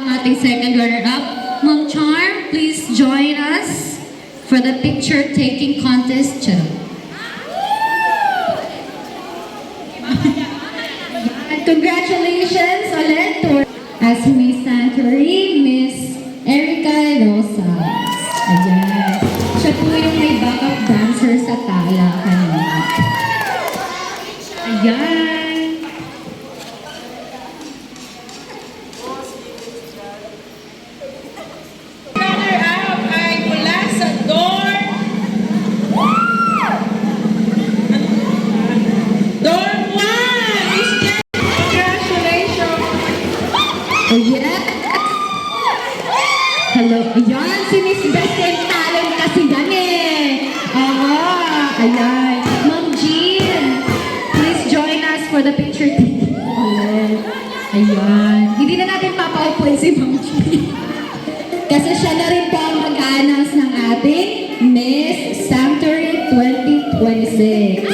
Ang ating second runner-up, Ma'am Charm, please join us for the picture-taking contest. Congratulations ulit to as Miss Santori, Miss Erica Rosas. Ayan. Siya po yung may backup dancer sa tala kanina. Ayan. Runner-up ay mula sa dorm. Dorm 1! Miss Jen, congratulations! Oh, yes! Hello. Ayan, si Miss Best in Talent kasi yan eh. Ayan. Ma'am Jean, please join us for the picture taking ulit. Ayan. Hindi na natin papaupuin si Ma'am Jean. Kasi siya na rin po ang mag-a-announce ng ating Miss Sanctuary 2026.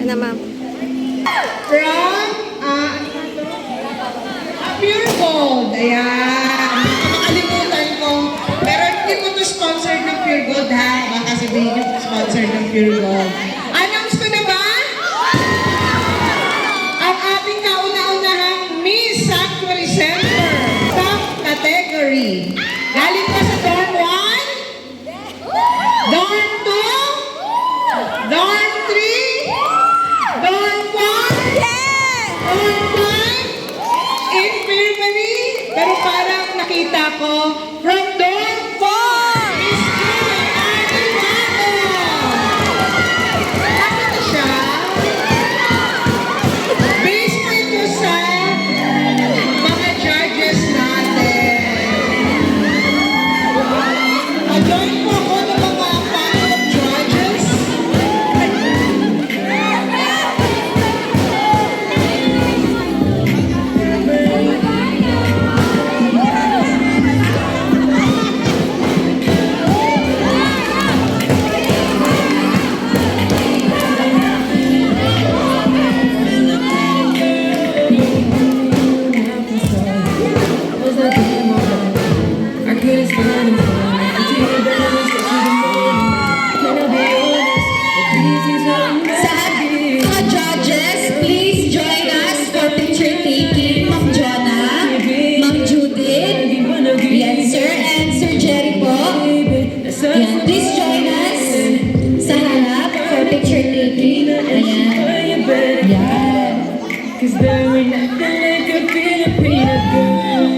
Ano, ma'am? From Pure Gold. Ayan. Makalimutan ko. Pero hindi ko to sponsored ng Pure Gold ha. Baka sabihin nyo sponsored ng Pure Gold. Announce ko na ba? Ang ating kauna-unahang Miss Sanctuary Center. Top category. Galing pa sa Dorm 1, Dorm 2, Dorm 3, Dorm 1, Dorm 5, Infirmary, pero parang nakita ko, from Dorm 4, Miss Joy Arivado. Nakita siya? Based po ito sa mga judges natin. Join po ako ng mga panel of judges. Mga judges, please join us for picture taking. Ma'am Jonah, Ma'am Judith, yan Sir, and Sir Jerry po. Yan, please join us sa harap for picture taking. Ayan. Yan. Cause there ain't nothing like a Filipino girl.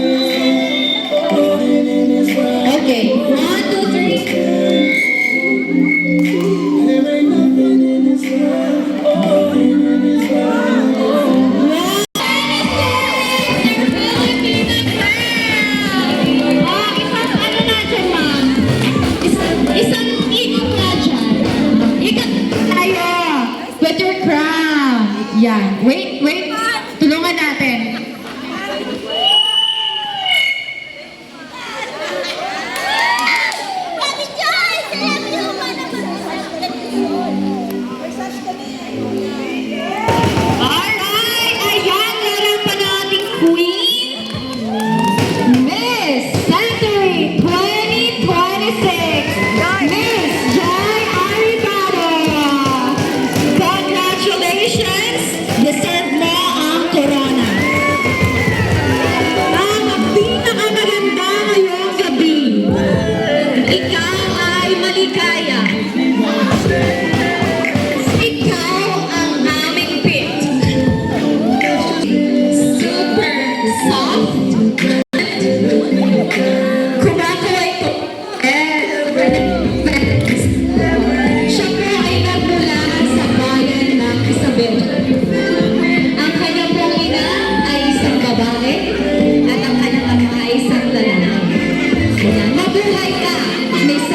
Okay, 1, 2, 3. There ain't nothing in this world. Oh, in this world. Isang ikot nga dyan. Ikot tayo. With your crown. Yan. Wait. Tulungan natin. Alright. Ayan. Larapan nating queen. Miss Sanctuary 2026. Miss Joy Arivado. Congratulations. Deserve mo ang corona. Ang pinakamaganda ngayong gabi. Ikaw ay maligaya. Ikaw ang aming pit. Super soft. Kumakaway ko. Siya po ay nagmula sa bayan ng Isabel. Ang kanyang pong ina ay isang babae at ang kanyang ama ay isang lalaki. Mabuhay ka, Miss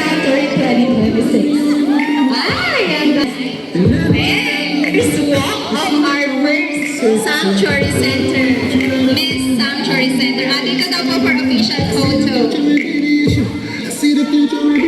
thank you,